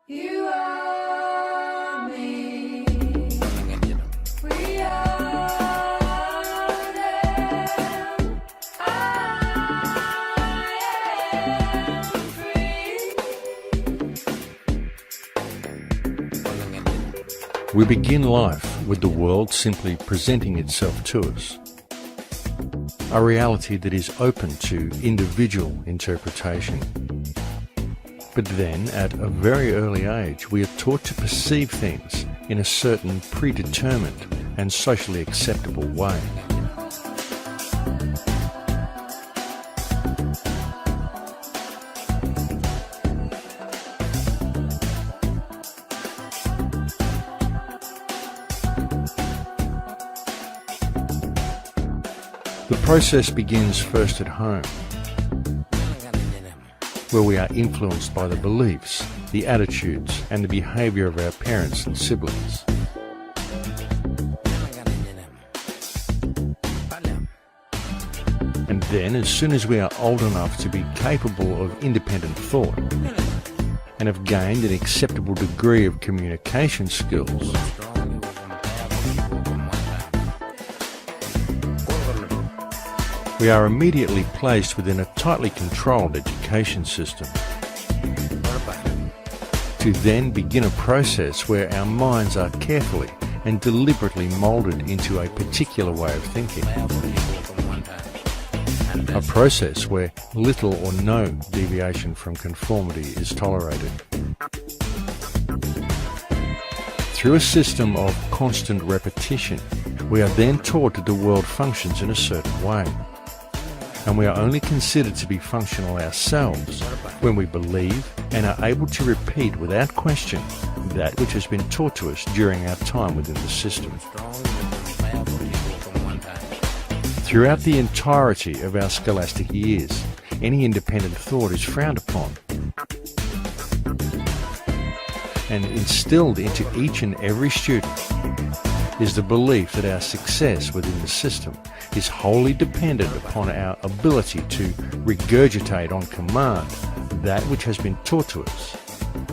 You are me. We are them. I am free. We begin life with the world simply presenting itself to us. A reality that is open to individual interpretation. But then, at a very early age, we are taught to perceive things in a certain predetermined and socially acceptable way. The process begins first at home, where we are influenced by the beliefs, the attitudes, and the behaviour of our parents and siblings. And then, as soon as we are old enough to be capable of independent thought, and have gained an acceptable degree of communication skills, we are immediately placed within a tightly controlled education system, to then begin a process where our minds are carefully and deliberately moulded into a particular way of thinking. A process where little or no deviation from conformity is tolerated. Through a system of constant repetition, we are then taught that the world functions in a certain way. And we are only considered to be functional ourselves when we believe and are able to repeat without question that which has been taught to us during our time within the system. Throughout the entirety of our scholastic years, any independent thought is frowned upon and instilled into each and every student is the belief that our success within the system is wholly dependent upon our ability to regurgitate on command that which has been taught to us.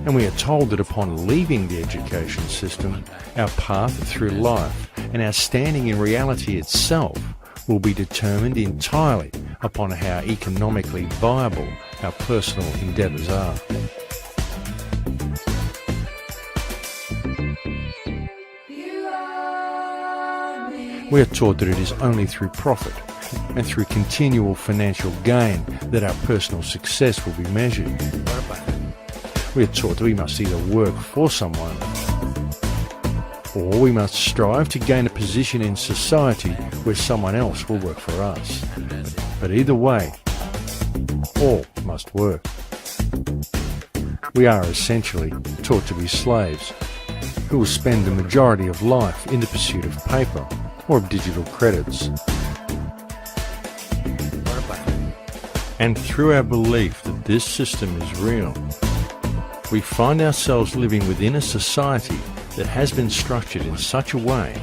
And we are told that upon leaving the education system, our path through life and our standing in reality itself will be determined entirely upon how economically viable our personal endeavours are. We are taught that it is only through profit and through continual financial gain that our personal success will be measured. We are taught that we must either work for someone or we must strive to gain a position in society where someone else will work for us. But either way, all must work. We are essentially taught to be slaves who will spend the majority of life in the pursuit of paper or of digital credits. And through our belief that this system is real, we find ourselves living within a society that has been structured in such a way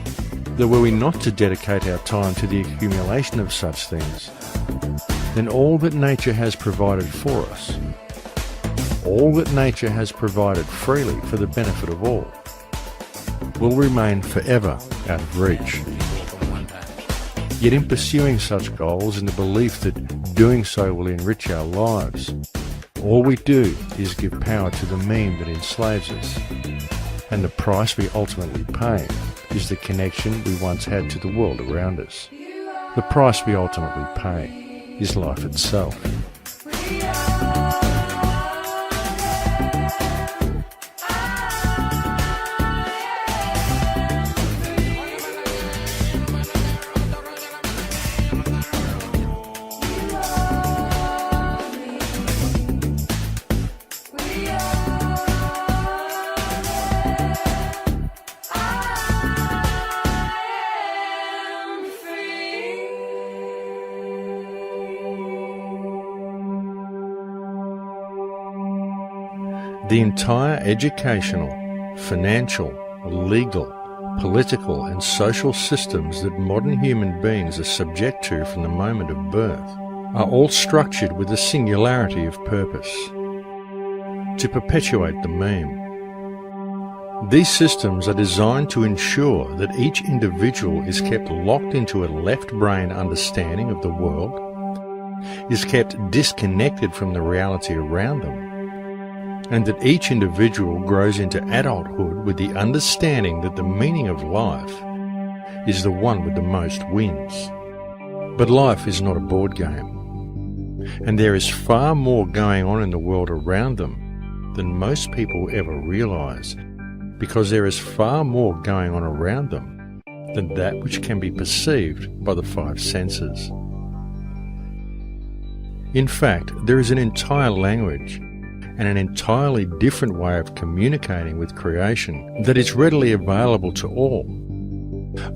that were we not to dedicate our time to the accumulation of such things, then all that nature has provided for us, all that nature has provided freely for the benefit of all, will remain forever out of reach. Yet in pursuing such goals in the belief that doing so will enrich our lives, all we do is give power to the meme that enslaves us. And the price we ultimately pay is the connection we once had to the world around us. The price we ultimately pay is life itself. The entire educational, financial, legal, political and social systems that modern human beings are subject to from the moment of birth are all structured with a singularity of purpose: to perpetuate the meme. These systems are designed to ensure that each individual is kept locked into a left brain understanding of the world, is kept disconnected from the reality around them, and that each individual grows into adulthood with the understanding that the meaning of life is the one with the most wins. But life is not a board game, and there is far more going on in the world around them than most people ever realise, because there is far more going on around them than that which can be perceived by the five senses. In fact, there is an entire language and an entirely different way of communicating with creation that is readily available to all.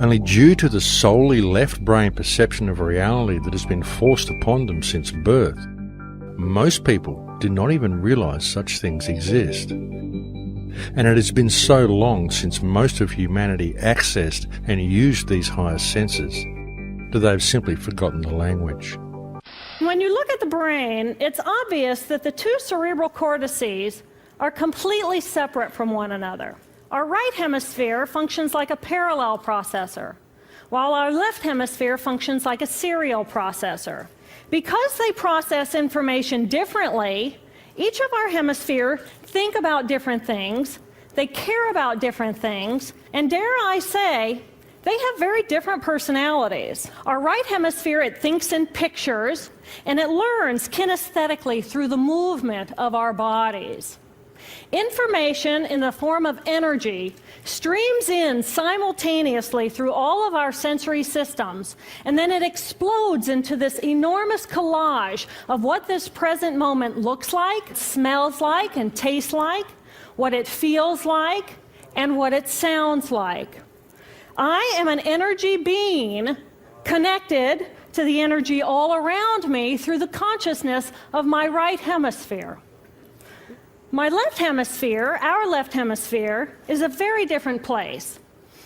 Only due to the solely left brain perception of reality that has been forced upon them since birth, most people do not even realise such things exist. And it has been so long since most of humanity accessed and used these higher senses that they've simply forgotten the language. When you look at the brain, it's obvious that the two cerebral cortices are completely separate from one another. Our right hemisphere functions like a parallel processor, while our left hemisphere functions like a serial processor. Because they process information differently, each of our hemispheres think about different things, they care about different things, and dare I say, they have very different personalities. Our right hemisphere, it thinks in pictures, and it learns kinesthetically through the movement of our bodies. Information in the form of energy streams in simultaneously through all of our sensory systems, and then it explodes into this enormous collage of what this present moment looks like, smells like, and tastes like, what it feels like, and what it sounds like. I am an energy being connected to the energy all around me through the consciousness of my right hemisphere. My left hemisphere, our left hemisphere, is a very different place.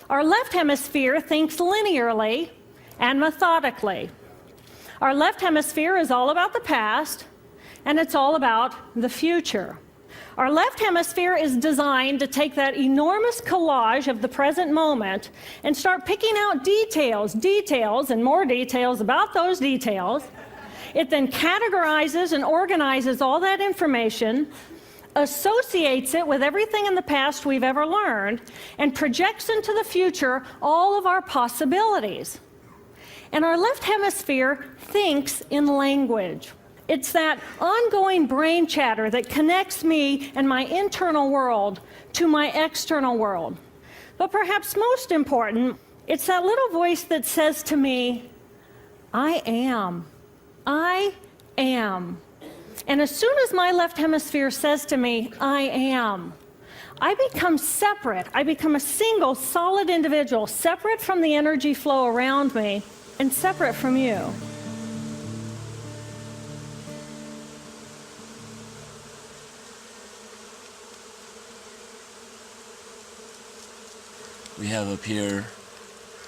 Our left hemisphere thinks linearly and methodically. Our left hemisphere is all about the past, and it's all about the future. Our left hemisphere is designed to take that enormous collage of the present moment and start picking out details, and more details about those details. It then categorizes and organizes all that information, associates it with everything in the past we've ever learned, and projects into the future all of our possibilities. And our left hemisphere thinks in language. It's that ongoing brain chatter that connects me and my internal world to my external world. But perhaps most important, it's that little voice that says to me, I am. I am. And as soon as my left hemisphere says to me, I am, I become separate. I become a single, solid individual, separate from the energy flow around me and separate from you. We have up here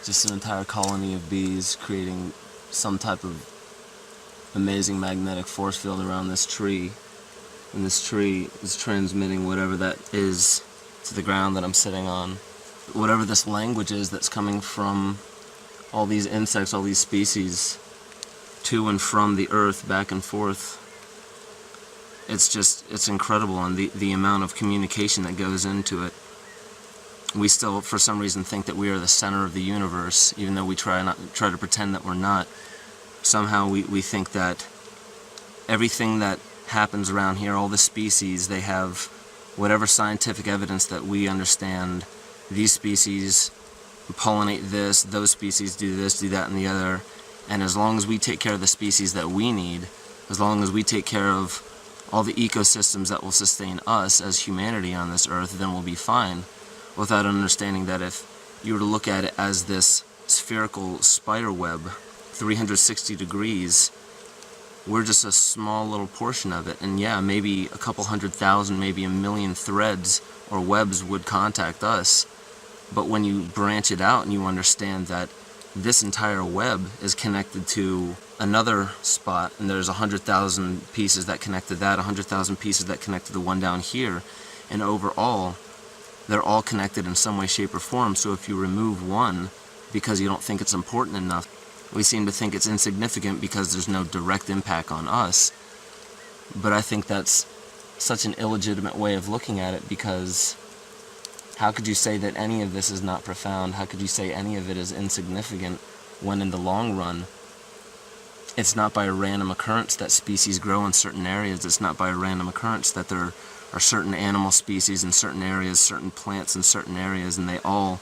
just an entire colony of bees creating some type of amazing magnetic force field around this tree. And this tree is transmitting whatever that is to the ground that I'm sitting on. Whatever this language is that's coming from all these insects, all these species, to and from the earth, back and forth. It's incredible, and the amount of communication that goes into it. We still, for some reason, think that we are the center of the universe, even though we try to pretend that we're not. Somehow we think that everything that happens around here, all the species, they have whatever scientific evidence that we understand. These species pollinate this, those species do this, do that, and the other. And as long as we take care of the species that we need, as long as we take care of all the ecosystems that will sustain us as humanity on this earth, then we'll be fine. Without understanding that if you were to look at it as this spherical spider web, 360 degrees, we're just a small little portion of it. And yeah, maybe a couple 100,000, maybe 1 million threads or webs would contact us. But when you branch it out and you understand that this entire web is connected to another spot, and there's 100,000 pieces that connect to that, 100,000 pieces that connect to the one down here, and overall, they're all connected in some way, shape, or form. So if you remove one because you don't think it's important enough, we seem to think it's insignificant because there's no direct impact on us. But I think that's such an illegitimate way of looking at it, because how could you say that any of this is not profound? How could you say any of it is insignificant when in the long run, it's not by a random occurrence that species grow in certain areas. It's not by a random occurrence that there are certain animal species in certain areas, certain plants in certain areas, and they all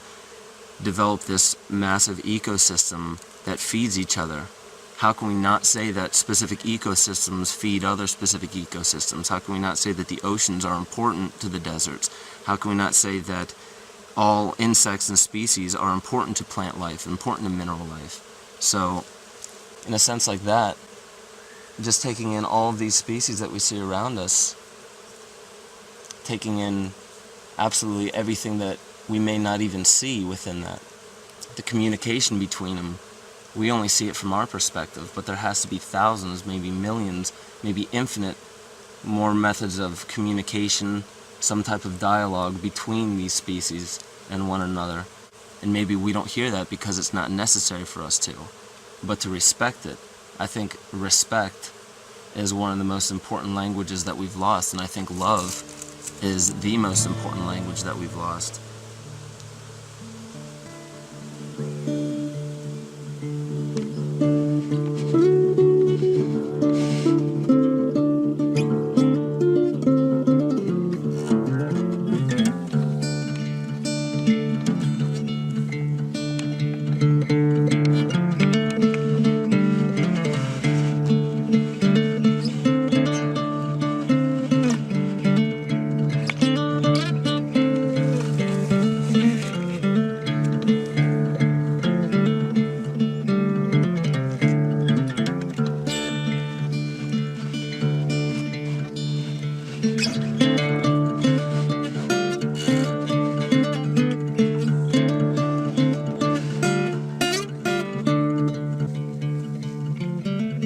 develop this massive ecosystem that feeds each other. How can we not say that specific ecosystems feed other specific ecosystems? How can we not say that the oceans are important to the deserts? How can we not say that all insects and species are important to plant life, important to mineral life? So, in a sense like that, just taking in all of these species that we see around us, taking in absolutely everything that we may not even see within that, the communication between them, we only see it from our perspective, but there has to be thousands, maybe millions, maybe infinite more methods of communication, some type of dialogue between these species and one another. And maybe we don't hear that because it's not necessary for us to. But to respect it, I think respect is one of the most important languages that we've lost, and I think love is the most important language that we've lost.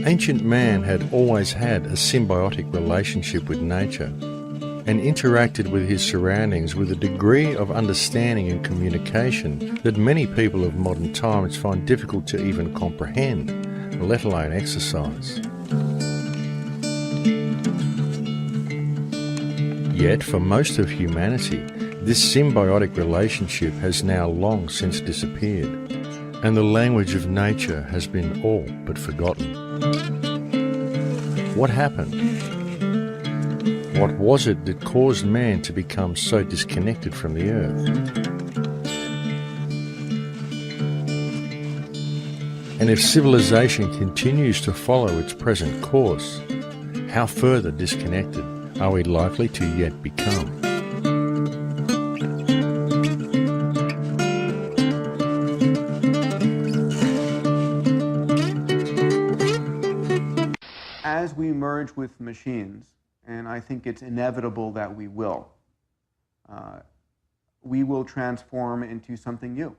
Ancient man had always had a symbiotic relationship with nature and interacted with his surroundings with a degree of understanding and communication that many people of modern times find difficult to even comprehend, let alone exercise. Yet, for most of humanity, this symbiotic relationship has now long since disappeared, and the language of nature has been all but forgotten. What happened? What was it that caused man to become so disconnected from the earth? And if civilization continues to follow its present course, how further disconnected are we likely to yet become? As we merge with machines, and I think it's inevitable that we will transform into something new.